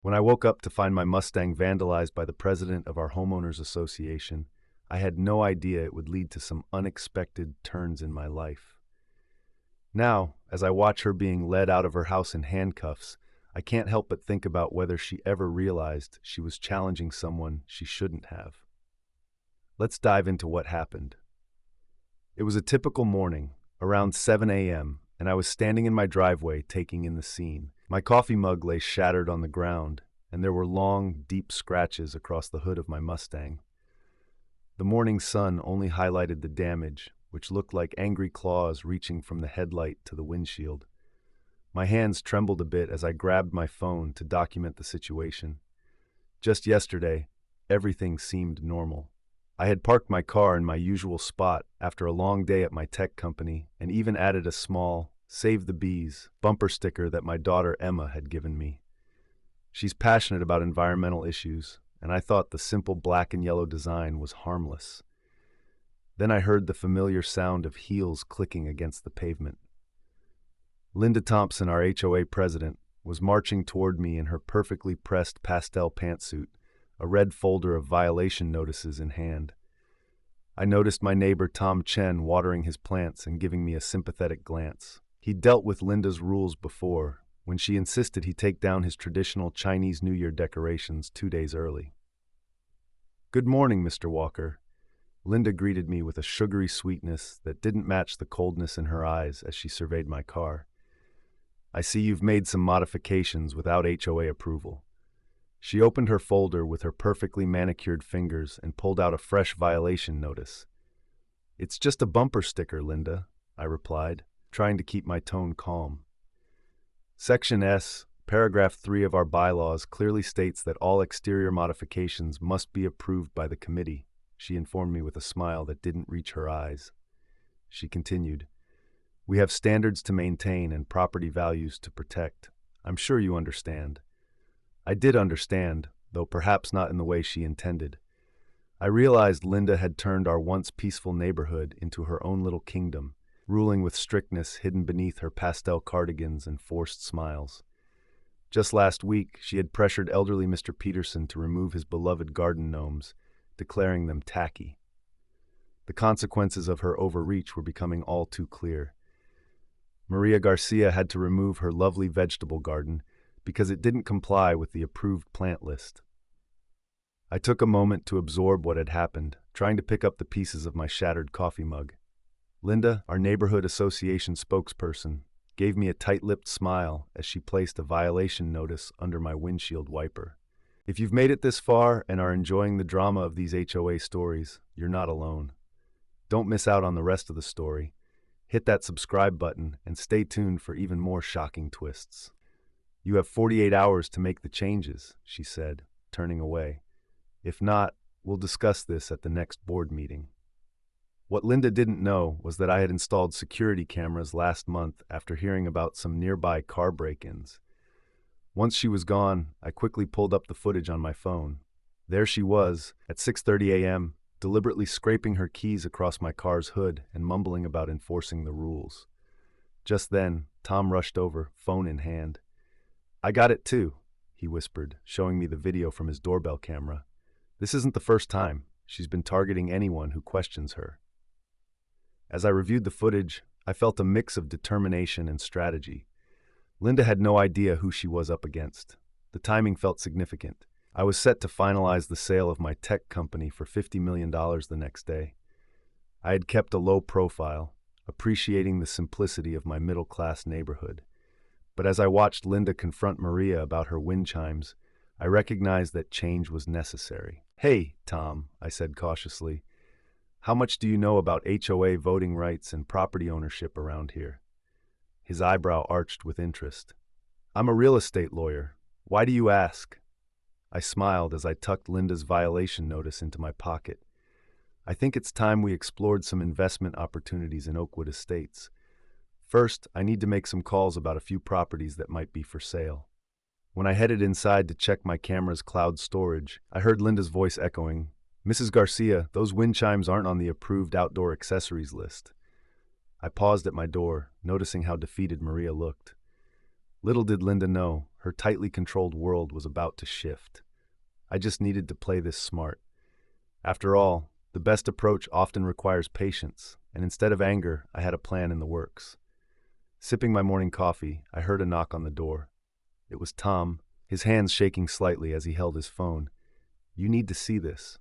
When I woke up to find my Mustang vandalized by the president of our homeowners association, I had no idea it would lead to some unexpected turns in my life. Now, as I watch her being led out of her house in handcuffs, I can't help but think about whether she ever realized she was challenging someone she shouldn't have. Let's dive into what happened. It was a typical morning, around 7 a.m., and I was standing in my driveway taking in the scene. My coffee mug lay shattered on the ground, and there were long, deep scratches across the hood of my Mustang. The morning sun only highlighted the damage, which looked like angry claws reaching from the headlight to the windshield. My hands trembled a bit as I grabbed my phone to document the situation. Just yesterday, everything seemed normal. I had parked my car in my usual spot after a long day at my tech company and even added a small "Save the Bees" bumper sticker that my daughter Emma had given me. She's passionate about environmental issues, and I thought the simple black and yellow design was harmless. Then I heard the familiar sound of heels clicking against the pavement. Linda Thompson, our HOA president, was marching toward me in her perfectly pressed pastel pantsuit, a red folder of violation notices in hand. I noticed my neighbor Tom Chen watering his plants and giving me a sympathetic glance. He'd dealt with Linda's rules before, when she insisted he take down his traditional Chinese New Year decorations 2 days early. "Good morning, Mr. Walker." Linda greeted me with a sugary sweetness that didn't match the coldness in her eyes as she surveyed my car. "I see you've made some modifications without HOA approval." She opened her folder with her perfectly manicured fingers and pulled out a fresh violation notice. "It's just a bumper sticker, Linda," I replied, trying to keep my tone calm. "Section S, paragraph 3 of our bylaws clearly states that all exterior modifications must be approved by the committee," she informed me with a smile that didn't reach her eyes. She continued, "We have standards to maintain and property values to protect. I'm sure you understand." I did understand, though perhaps not in the way she intended. I realized Linda had turned our once peaceful neighborhood into her own little kingdom, ruling with strictness hidden beneath her pastel cardigans and forced smiles. Just last week, she had pressured elderly Mr. Peterson to remove his beloved garden gnomes, declaring them tacky. The consequences of her overreach were becoming all too clear. Maria Garcia had to remove her lovely vegetable garden because it didn't comply with the approved plant list. I took a moment to absorb what had happened, trying to pick up the pieces of my shattered coffee mug. Linda, our neighborhood association spokesperson, gave me a tight-lipped smile as she placed a violation notice under my windshield wiper. "If you've made it this far and are enjoying the drama of these HOA stories, you're not alone. Don't miss out on the rest of the story. Hit that subscribe button and stay tuned for even more shocking twists." "You have 48 hours to make the changes," she said, turning away. "If not, we'll discuss this at the next board meeting." What Linda didn't know was that I had installed security cameras last month after hearing about some nearby car break-ins. Once she was gone, I quickly pulled up the footage on my phone. There she was, at 6:30 a.m., deliberately scraping her keys across my car's hood and mumbling about enforcing the rules. Just then, Tom rushed over, phone in hand. "I got it too," he whispered, showing me the video from his doorbell camera. "This isn't the first time. She's been targeting anyone who questions her." As I reviewed the footage, I felt a mix of determination and strategy. Linda had no idea who she was up against. The timing felt significant. I was set to finalize the sale of my tech company for $50 million the next day. I had kept a low profile, appreciating the simplicity of my middle-class neighborhood. But as I watched Linda confront Maria about her wind chimes, I recognized that change was necessary. "Hey, Tom," I said cautiously, "how much do you know about HOA voting rights and property ownership around here?" His eyebrow arched with interest. "I'm a real estate lawyer. Why do you ask?" I smiled as I tucked Linda's violation notice into my pocket. "I think it's time we explored some investment opportunities in Oakwood Estates. First, I need to make some calls about a few properties that might be for sale." When I headed inside to check my camera's cloud storage, I heard Linda's voice echoing, "Mrs. Garcia, those wind chimes aren't on the approved outdoor accessories list." I paused at my door, noticing how defeated Maria looked. Little did Linda know, her tightly controlled world was about to shift. I just needed to play this smart. After all, the best approach often requires patience, and instead of anger, I had a plan in the works. Sipping my morning coffee, I heard a knock on the door. It was Tom, his hands shaking slightly as he held his phone. "You need to see this."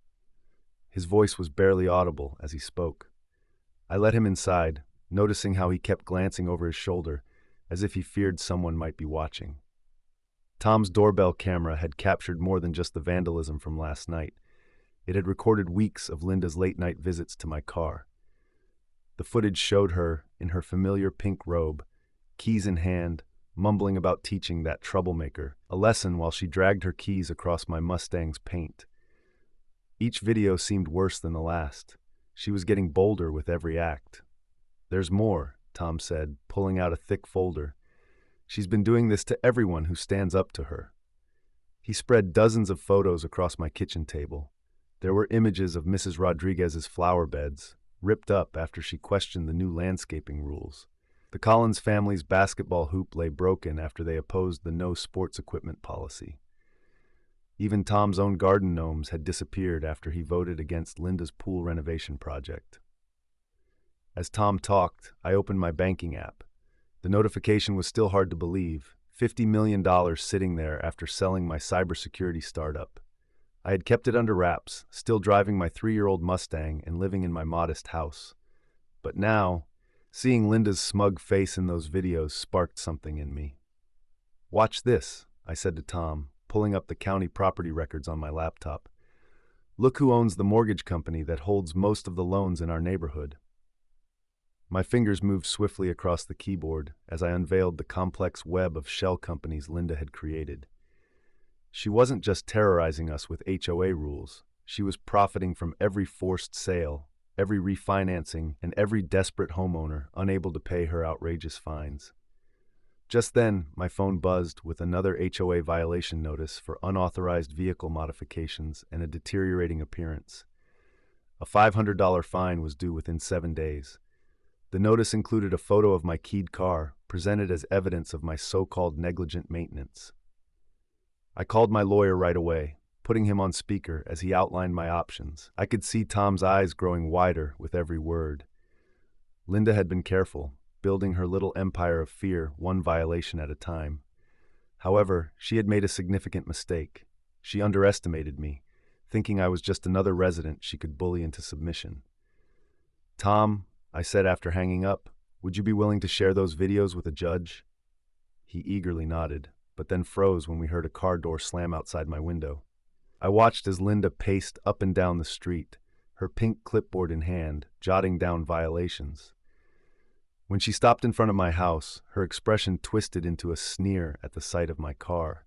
His voice was barely audible as he spoke. I let him inside, noticing how he kept glancing over his shoulder, as if he feared someone might be watching. Tom's doorbell camera had captured more than just the vandalism from last night. It had recorded weeks of Linda's late-night visits to my car. The footage showed her, in her familiar pink robe, keys in hand, mumbling about teaching that troublemaker a lesson while she dragged her keys across my Mustang's paint. Each video seemed worse than the last. She was getting bolder with every act. "There's more," Tom said, pulling out a thick folder. "She's been doing this to everyone who stands up to her." He spread dozens of photos across my kitchen table. There were images of Mrs. Rodriguez's flower beds, ripped up after she questioned the new landscaping rules. The Collins family's basketball hoop lay broken after they opposed the no sports equipment policy. Even Tom's own garden gnomes had disappeared after he voted against Linda's pool renovation project. As Tom talked, I opened my banking app. The notification was still hard to believe, $50 million sitting there after selling my cybersecurity startup. I had kept it under wraps, still driving my 3-year-old Mustang and living in my modest house. But now, seeing Linda's smug face in those videos sparked something in me. "Watch this," I said to Tom, pulling up the county property records on my laptop. "Look who owns the mortgage company that holds most of the loans in our neighborhood." My fingers moved swiftly across the keyboard as I unveiled the complex web of shell companies Linda had created. She wasn't just terrorizing us with HOA rules. She was profiting from every forced sale, every refinancing, and every desperate homeowner unable to pay her outrageous fines. Just then, my phone buzzed with another HOA violation notice for unauthorized vehicle modifications and a deteriorating appearance. A $500 fine was due within 7 days. The notice included a photo of my keyed car, presented as evidence of my so-called negligent maintenance. I called my lawyer right away, putting him on speaker as he outlined my options. I could see Tom's eyes growing wider with every word. Linda had been careful, building her little empire of fear one violation at a time. However, she had made a significant mistake. She underestimated me, thinking I was just another resident she could bully into submission. "Tom," I said after hanging up, "would you be willing to share those videos with a judge?" He eagerly nodded, but then froze when we heard a car door slam outside my window. I watched as Linda paced up and down the street, her pink clipboard in hand, jotting down violations. When she stopped in front of my house, her expression twisted into a sneer at the sight of my car.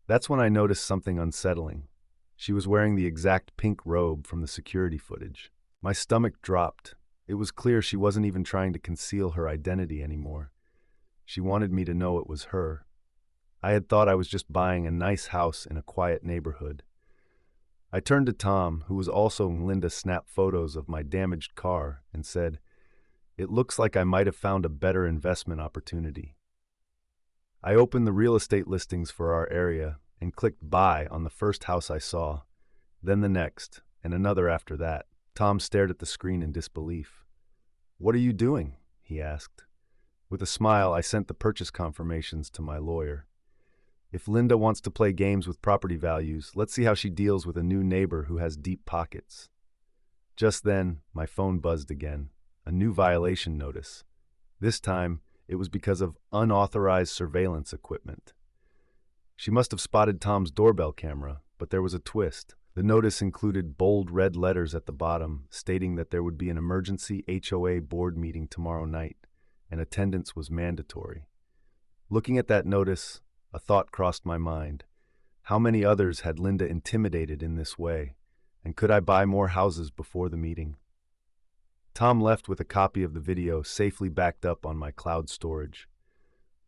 That's when I noticed something unsettling. She was wearing the exact pink robe from the security footage. My stomach dropped. It was clear she wasn't even trying to conceal her identity anymore. She wanted me to know it was her. I had thought I was just buying a nice house in a quiet neighborhood. I turned to Tom, who was also Linda snapped photos of my damaged car, and said, "It looks like I might have found a better investment opportunity." I opened the real estate listings for our area and clicked buy on the first house I saw, then the next, and another after that. Tom stared at the screen in disbelief. "What are you doing?" he asked. With a smile, I sent the purchase confirmations to my lawyer. If Linda wants to play games with property values, let's see how she deals with a new neighbor who has deep pockets. Just then, my phone buzzed again. A new violation notice. This time, it was because of unauthorized surveillance equipment. She must have spotted Tom's doorbell camera, but there was a twist. The notice included bold red letters at the bottom stating that there would be an emergency HOA board meeting tomorrow night, and attendance was mandatory. Looking at that notice, a thought crossed my mind. How many others had Linda intimidated in this way, and could I buy more houses before the meeting? Tom left with a copy of the video safely backed up on my cloud storage.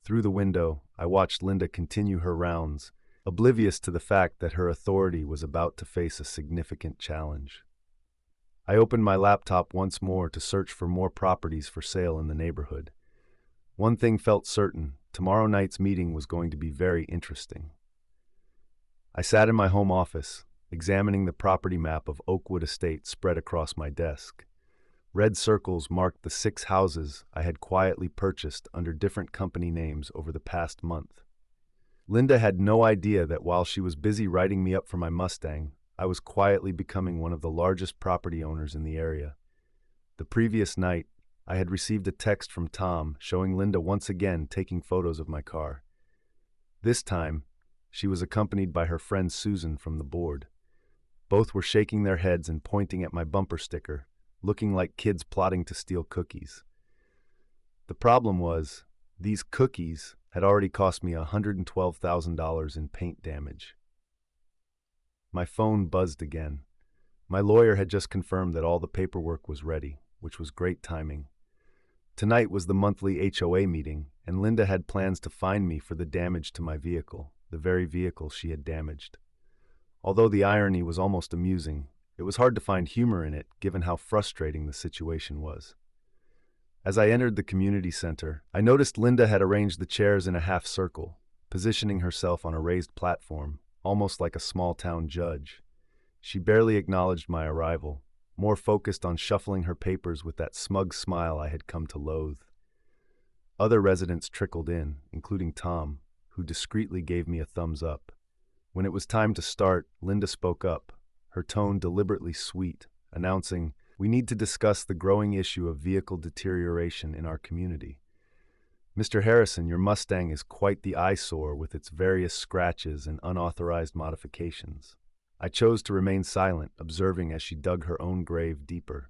Through the window, I watched Linda continue her rounds, oblivious to the fact that her authority was about to face a significant challenge. I opened my laptop once more to search for more properties for sale in the neighborhood. One thing felt certain, Tomorrow night's meeting was going to be very interesting. I sat in my home office, examining the property map of Oakwood Estate spread across my desk. Red circles marked the 6 houses I had quietly purchased under different company names over the past month. Linda had no idea that while she was busy writing me up for my Mustang, I was quietly becoming one of the largest property owners in the area. The previous night, I had received a text from Tom showing Linda once again taking photos of my car. This time, she was accompanied by her friend Susan from the board. Both were shaking their heads and pointing at my bumper sticker, looking like kids plotting to steal cookies. The problem was, these cookies had already cost me $112,000 in paint damage. My phone buzzed again. My lawyer had just confirmed that all the paperwork was ready, which was great timing. Tonight was the monthly HOA meeting, and Linda had plans to fine me for the damage to my vehicle, the very vehicle she had damaged. Although the irony was almost amusing, it was hard to find humor in it given how frustrating the situation was. As I entered the community center, I noticed Linda had arranged the chairs in a half circle, positioning herself on a raised platform, almost like a small-town judge. She barely acknowledged my arrival, more focused on shuffling her papers with that smug smile I had come to loathe. Other residents trickled in, including Tom, who discreetly gave me a thumbs up. When it was time to start, Linda spoke up, her tone deliberately sweet, announcing, "We need to discuss the growing issue of vehicle deterioration in our community. Mr. Harrison, your Mustang is quite the eyesore with its various scratches and unauthorized modifications." I chose to remain silent, observing as she dug her own grave deeper.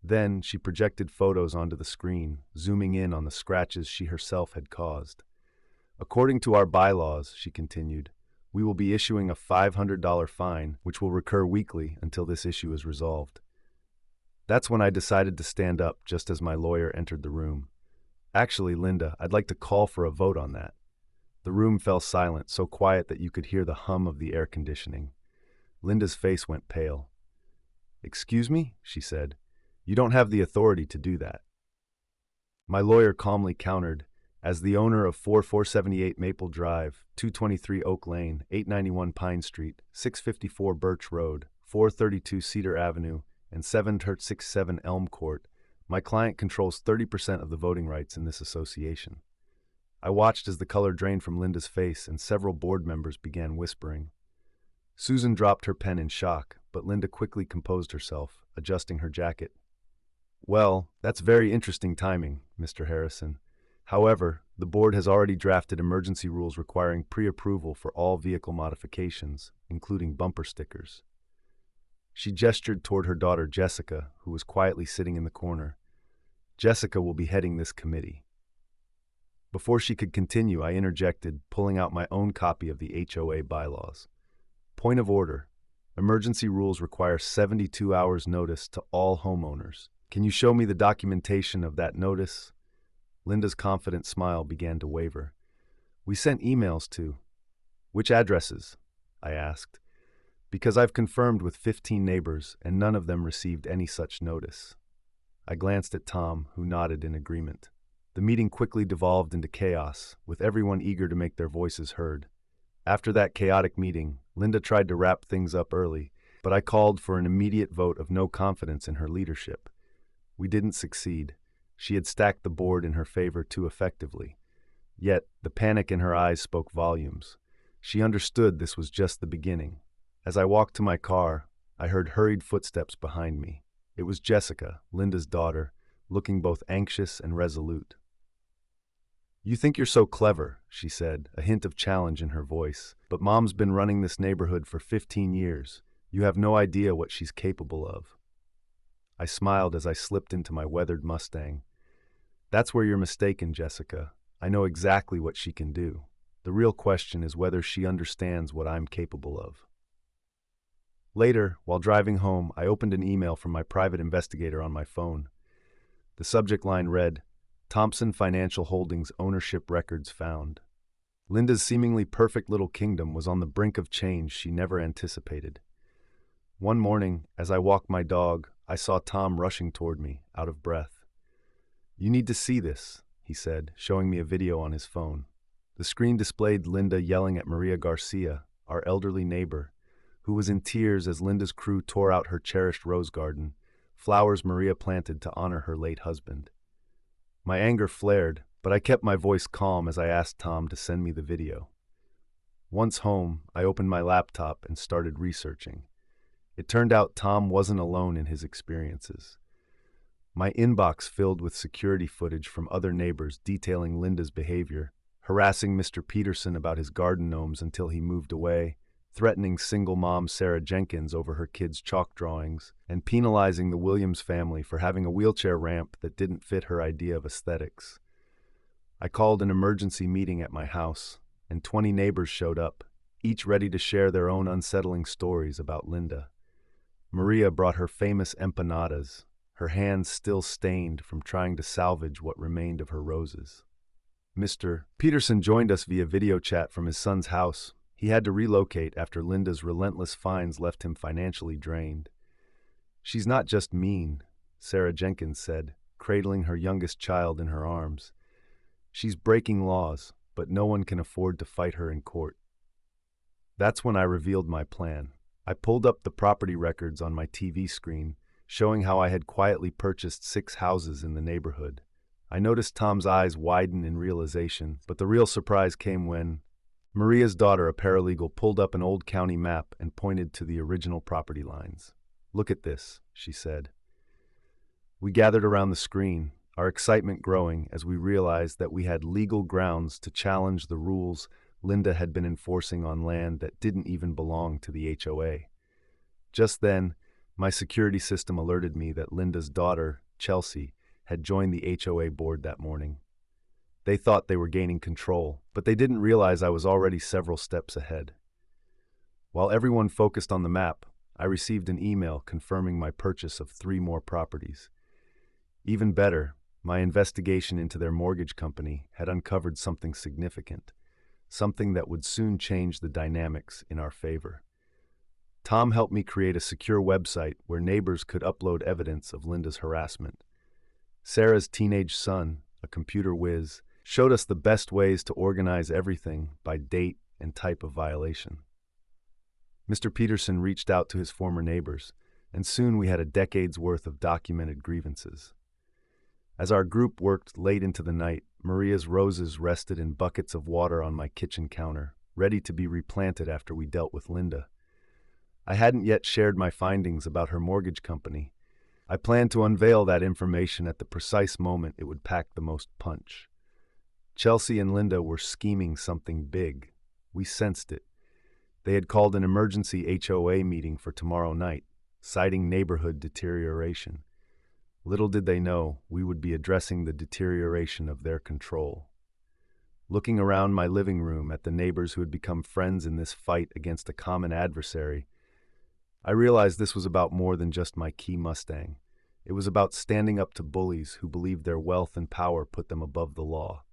Then she projected photos onto the screen, zooming in on the scratches she herself had caused. "According to our bylaws," she continued, "we will be issuing a $500 fine, which will recur weekly until this issue is resolved." That's when I decided to stand up just as my lawyer entered the room. "Actually, Linda, I'd like to call for a vote on that." The room fell silent, so quiet that you could hear the hum of the air conditioning. Linda's face went pale. "Excuse me?" she said. "You don't have the authority to do that." My lawyer calmly countered, "As the owner of 4478 Maple Drive, 223 Oak Lane, 891 Pine Street, 654 Birch Road, 432 Cedar Avenue, and 767 Elm Court, my client controls 30% of the voting rights in this association." I watched as the color drained from Linda's face and several board members began whispering. Susan dropped her pen in shock, but Linda quickly composed herself, adjusting her jacket. "Well, that's very interesting timing, Mr. Harrison. However, the board has already drafted emergency rules requiring pre-approval for all vehicle modifications, including bumper stickers." She gestured toward her daughter Jessica, who was quietly sitting in the corner. "Jessica will be heading this committee." Before she could continue, I interjected, pulling out my own copy of the HOA bylaws. "Point of order. Emergency rules require 72 hours notice to all homeowners. Can you show me the documentation of that notice?" Linda's confident smile began to waver. "We sent emails to—" "Which addresses?" I asked. "Because I've confirmed with 15 neighbors, and none of them received any such notice." I glanced at Tom, who nodded in agreement. The meeting quickly devolved into chaos, with everyone eager to make their voices heard. After that chaotic meeting, Linda tried to wrap things up early, but I called for an immediate vote of no confidence in her leadership. We didn't succeed. She had stacked the board in her favor too effectively. Yet, the panic in her eyes spoke volumes. She understood this was just the beginning. As I walked to my car, I heard hurried footsteps behind me. It was Jessica, Linda's daughter, looking both anxious and resolute. "You think you're so clever," she said, a hint of challenge in her voice, "but Mom's been running this neighborhood for 15 years. You have no idea what she's capable of." I smiled as I slipped into my weathered Mustang. "That's where you're mistaken, Jessica. I know exactly what she can do. The real question is whether she understands what I'm capable of." Later, while driving home, I opened an email from my private investigator on my phone. The subject line read, "Thompson Financial Holdings ownership records found." Linda's seemingly perfect little kingdom was on the brink of change she never anticipated. One morning, as I walked my dog, I saw Tom rushing toward me, out of breath. "You need to see this," he said, showing me a video on his phone. The screen displayed Linda yelling at Maria Garcia, our elderly neighbor, who was in tears as Linda's crew tore out her cherished rose garden, flowers Maria planted to honor her late husband. My anger flared, but I kept my voice calm as I asked Tom to send me the video. Once home, I opened my laptop and started researching. It turned out Tom wasn't alone in his experiences. My inbox filled with security footage from other neighbors detailing Linda's behavior, harassing Mr. Peterson about his garden gnomes until he moved away, threatening single mom Sarah Jenkins over her kids' chalk drawings, and penalizing the Williams family for having a wheelchair ramp that didn't fit her idea of aesthetics. I called an emergency meeting at my house, and 20 neighbors showed up, each ready to share their own unsettling stories about Linda. Maria brought her famous empanadas, her hands still stained from trying to salvage what remained of her roses. Mr. Peterson joined us via video chat from his son's house. He had to relocate after Linda's relentless fines left him financially drained. "She's not just mean," Sarah Jenkins said, cradling her youngest child in her arms. "She's breaking laws, but no one can afford to fight her in court." That's when I revealed my plan. I pulled up the property records on my TV screen, showing how I had quietly purchased 6 houses in the neighborhood. I noticed Tom's eyes widen in realization, but the real surprise came when Maria's daughter, a paralegal, pulled up an old county map and pointed to the original property lines. "Look at this," she said. We gathered around the screen, our excitement growing as we realized that we had legal grounds to challenge the rules Linda had been enforcing on land that didn't even belong to the HOA. Just then, my security system alerted me that Linda's daughter, Chelsea, had joined the HOA board that morning. They thought they were gaining control, but they didn't realize I was already several steps ahead. While everyone focused on the map, I received an email confirming my purchase of 3 more properties. Even better, my investigation into their mortgage company had uncovered something significant, something that would soon change the dynamics in our favor. Tom helped me create a secure website where neighbors could upload evidence of Linda's harassment. Sarah's teenage son, a computer whiz, showed us the best ways to organize everything by date and type of violation. Mr. Peterson reached out to his former neighbors, and soon we had a decade's worth of documented grievances. As our group worked late into the night, Maria's roses rested in buckets of water on my kitchen counter, ready to be replanted after we dealt with Linda. I hadn't yet shared my findings about her mortgage company. I planned to unveil that information at the precise moment it would pack the most punch. Chelsea and Linda were scheming something big. We sensed it. They had called an emergency HOA meeting for tomorrow night, citing neighborhood deterioration. Little did they know we would be addressing the deterioration of their control. Looking around my living room at the neighbors who had become friends in this fight against a common adversary, I realized this was about more than just my key Mustang. It was about standing up to bullies who believed their wealth and power put them above the law.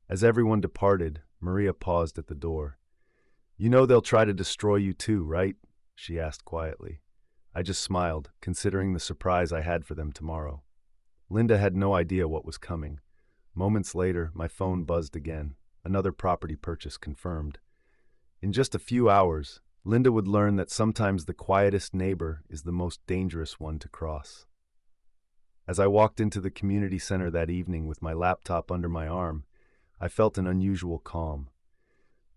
As everyone departed, Maria paused at the door. "You know they'll try to destroy you too, right?" she asked quietly. I just smiled, considering the surprise I had for them tomorrow. Linda had no idea what was coming. Moments later, my phone buzzed again. Another property purchase confirmed. In just a few hours, Linda would learn that sometimes the quietest neighbor is the most dangerous one to cross. As I walked into the community center that evening with my laptop under my arm, I felt an unusual calm.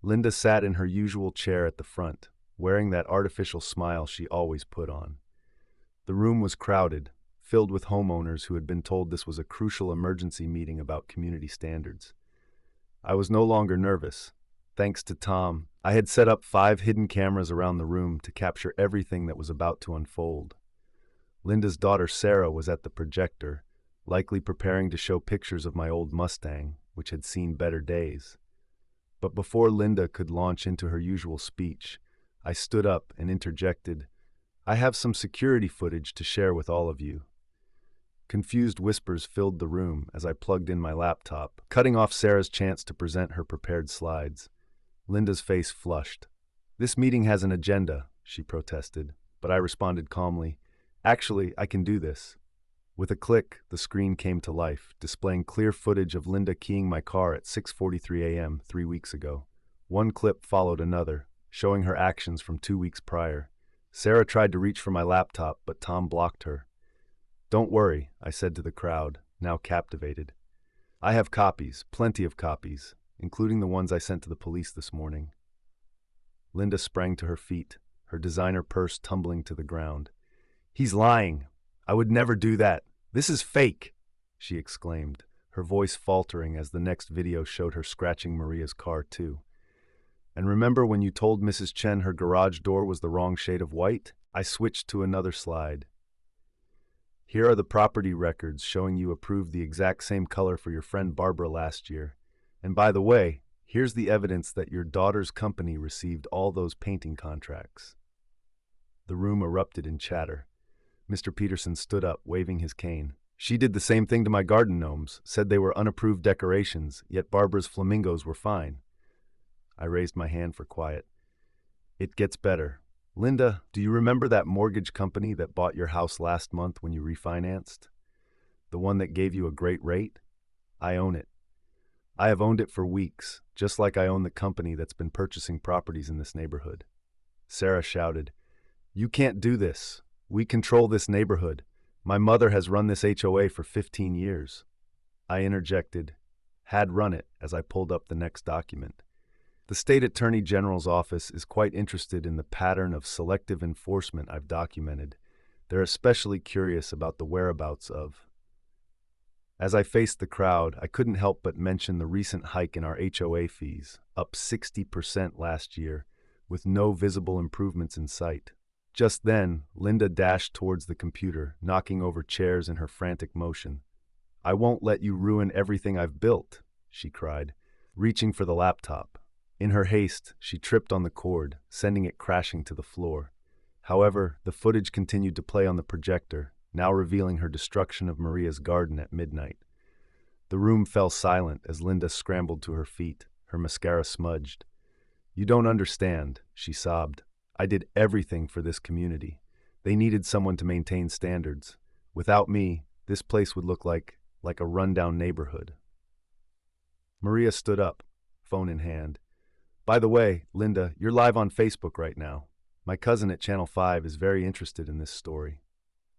Linda sat in her usual chair at the front, wearing that artificial smile she always put on. The room was crowded, filled with homeowners who had been told this was a crucial emergency meeting about community standards. I was no longer nervous. Thanks to Tom, I had set up 5 hidden cameras around the room to capture everything that was about to unfold. Linda's daughter Sarah was at the projector, likely preparing to show pictures of my old Mustang, which had seen better days. But before Linda could launch into her usual speech, I stood up and interjected, "I have some security footage to share with all of you." Confused whispers filled the room as I plugged in my laptop, cutting off Sarah's chance to present her prepared slides. Linda's face flushed. "This meeting has an agenda," she protested, but I responded calmly, "Actually, I can do this." With a click, the screen came to life, displaying clear footage of Linda keying my car at 6:43 a.m. 3 weeks ago. One clip followed another, showing her actions from 2 weeks prior. Sarah tried to reach for my laptop, but Tom blocked her. "Don't worry," I said to the crowd, now captivated. "I have copies, plenty of copies, including the ones I sent to the police this morning." Linda sprang to her feet, her designer purse tumbling to the ground. "He's lying. I would never do that. This is fake," she exclaimed, her voice faltering as the next video showed her scratching Maria's car too. "And remember when you told Mrs. Chen her garage door was the wrong shade of white?" I switched to another slide. "Here are the property records showing you approved the exact same color for your friend Barbara last year. And by the way, here's the evidence that your daughter's company received all those painting contracts." The room erupted in chatter. Mr. Peterson stood up, waving his cane. "She did the same thing to my garden gnomes, said they were unapproved decorations, yet Barbara's flamingos were fine." I raised my hand for quiet. "It gets better. Linda, do you remember that mortgage company that bought your house last month when you refinanced? The one that gave you a great rate? I own it. I have owned it for weeks, just like I own the company that's been purchasing properties in this neighborhood." Sarah shouted, "You can't do this. We control this neighborhood. My mother has run this HOA for 15 years. I interjected, "Had run it," as I pulled up the next document. "The State Attorney General's office is quite interested in the pattern of selective enforcement I've documented. They're especially curious about the whereabouts of—" As I faced the crowd, I couldn't help but mention the recent hike in our HOA fees, up 60% last year, with no visible improvements in sight. Just then, Linda dashed towards the computer, knocking over chairs in her frantic motion. "I won't let you ruin everything I've built," she cried, reaching for the laptop. In her haste, she tripped on the cord, sending it crashing to the floor. However, the footage continued to play on the projector, now revealing her destruction of Maria's garden at midnight. The room fell silent as Linda scrambled to her feet, her mascara smudged. "You don't understand," she sobbed. "I did everything for this community. They needed someone to maintain standards. Without me, this place would look like a rundown neighborhood." Maria stood up, phone in hand. "By the way, Linda, you're live on Facebook right now. My cousin at Channel 5 is very interested in this story."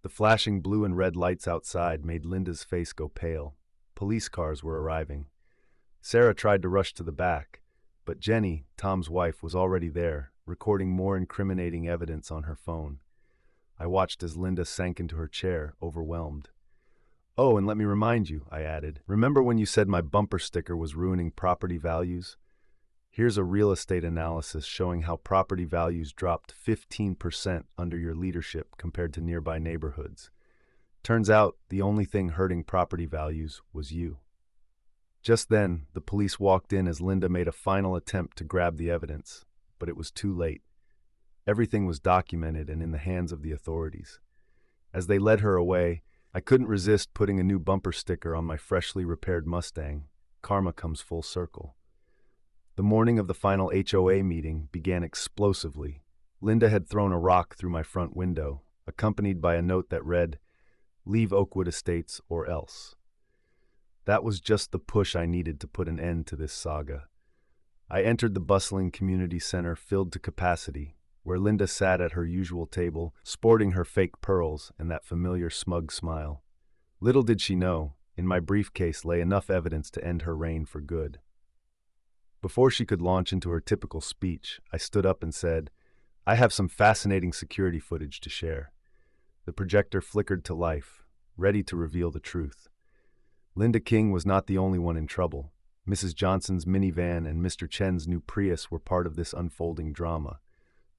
The flashing blue and red lights outside made Linda's face go pale. Police cars were arriving. Sarah tried to rush to the back, but Jenny, Tom's wife, was already there, recording more incriminating evidence on her phone. I watched as Linda sank into her chair, overwhelmed. "Oh, and let me remind you," I added, "remember when you said my bumper sticker was ruining property values? Here's a real estate analysis showing how property values dropped 15% under your leadership compared to nearby neighborhoods. Turns out the only thing hurting property values was you." Just then, the police walked in as Linda made a final attempt to grab the evidence, but it was too late. Everything was documented and in the hands of the authorities. As they led her away, I couldn't resist putting a new bumper sticker on my freshly repaired Mustang. Karma comes full circle. The morning of the final HOA meeting began explosively. Linda had thrown a rock through my front window, accompanied by a note that read, "Leave Oakwood Estates or else." That was just the push I needed to put an end to this saga. I entered the bustling community center filled to capacity, where Linda sat at her usual table, sporting her fake pearls and that familiar smug smile. Little did she know, in my briefcase lay enough evidence to end her reign for good. Before she could launch into her typical speech, I stood up and said, "I have some fascinating security footage to share." The projector flickered to life, ready to reveal the truth. Linda King was not the only one in trouble. Mrs. Johnson's minivan and Mr. Chen's new Prius were part of this unfolding drama.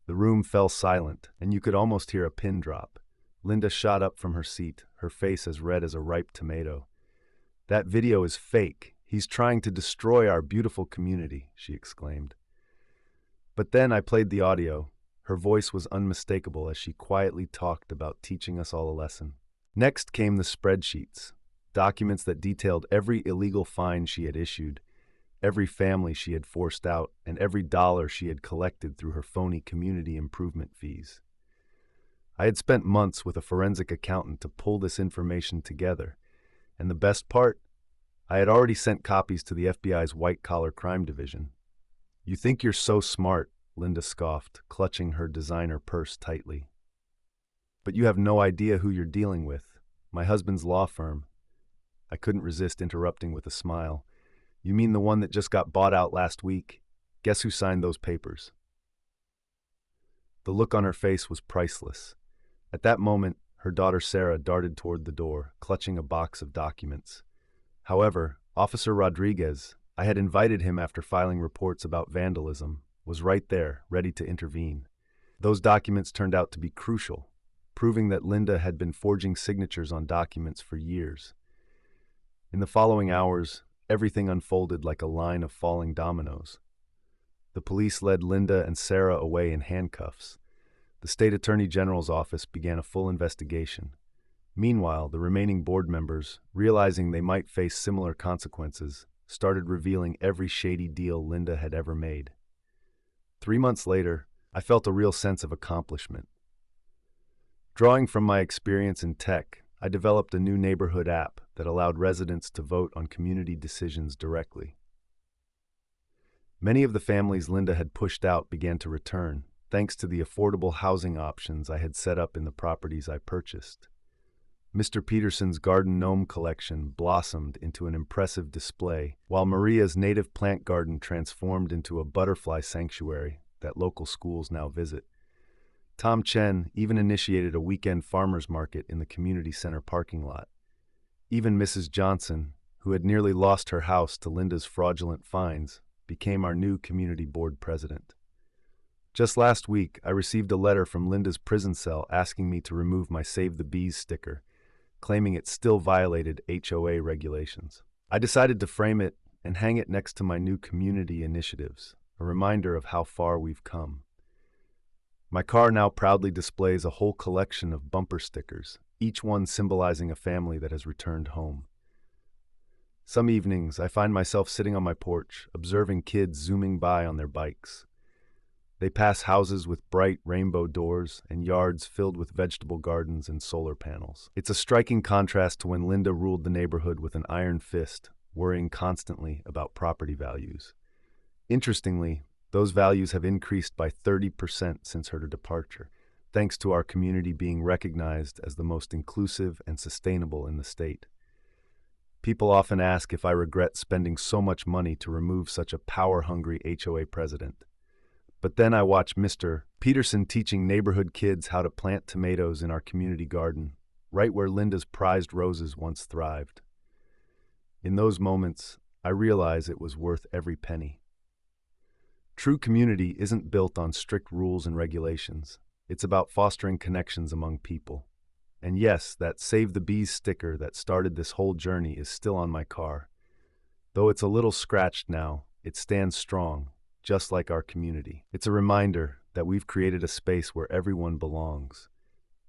The room fell silent, and you could almost hear a pin drop. Linda shot up from her seat, her face as red as a ripe tomato. "That video is fake. He's trying to destroy our beautiful community," she exclaimed. But then I played the audio. Her voice was unmistakable as she quietly talked about teaching us all a lesson. Next came the spreadsheets, documents that detailed every illegal fine she had issued, every family she had forced out, and every dollar she had collected through her phony community improvement fees. I had spent months with a forensic accountant to pull this information together, and the best part? I had already sent copies to the FBI's white-collar crime division. "You think you're so smart," Linda scoffed, clutching her designer purse tightly. "But you have no idea who you're dealing with. My husband's law firm." I couldn't resist interrupting with a smile. "You mean the one that just got bought out last week? Guess who signed those papers?" The look on her face was priceless. At that moment, her daughter Sarah darted toward the door, clutching a box of documents. However, Officer Rodriguez, I had invited him after filing reports about vandalism, was right there, ready to intervene. Those documents turned out to be crucial, proving that Linda had been forging signatures on documents for years. In the following hours, everything unfolded like a line of falling dominoes. The police led Linda and Sarah away in handcuffs. The state attorney general's office began a full investigation. Meanwhile, the remaining board members, realizing they might face similar consequences, started revealing every shady deal Linda had ever made. 3 months later, I felt a real sense of accomplishment. Drawing from my experience in tech, I developed a new neighborhood app that allowed residents to vote on community decisions directly. Many of the families Linda had pushed out began to return, thanks to the affordable housing options I had set up in the properties I purchased. Mr. Peterson's garden gnome collection blossomed into an impressive display, while Maria's native plant garden transformed into a butterfly sanctuary that local schools now visit. Tom Chen even initiated a weekend farmers market in the community center parking lot. Even Mrs. Johnson, who had nearly lost her house to Linda's fraudulent fines, became our new community board president. Just last week, I received a letter from Linda's prison cell asking me to remove my Save the Bees sticker, claiming it still violated HOA regulations. I decided to frame it and hang it next to my new community initiatives, a reminder of how far we've come. My car now proudly displays a whole collection of bumper stickers, each one symbolizing a family that has returned home. Some evenings, I find myself sitting on my porch, observing kids zooming by on their bikes. They pass houses with bright rainbow doors and yards filled with vegetable gardens and solar panels. It's a striking contrast to when Linda ruled the neighborhood with an iron fist, worrying constantly about property values. Interestingly, those values have increased by 30% since her departure, thanks to our community being recognized as the most inclusive and sustainable in the state. People often ask if I regret spending so much money to remove such a power-hungry HOA president. But then I watch Mr. Peterson teaching neighborhood kids how to plant tomatoes in our community garden, right where Linda's prized roses once thrived. In those moments, I realize it was worth every penny. True community isn't built on strict rules and regulations. It's about fostering connections among people. And yes, that Save the Bees sticker that started this whole journey is still on my car. Though it's a little scratched now, it stands strong, just like our community. It's a reminder that we've created a space where everyone belongs.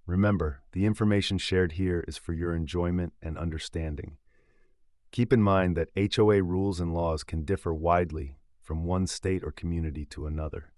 Remember, the information shared here is for your enjoyment and understanding. Keep in mind that HOA rules and laws can differ widely from one state or community to another.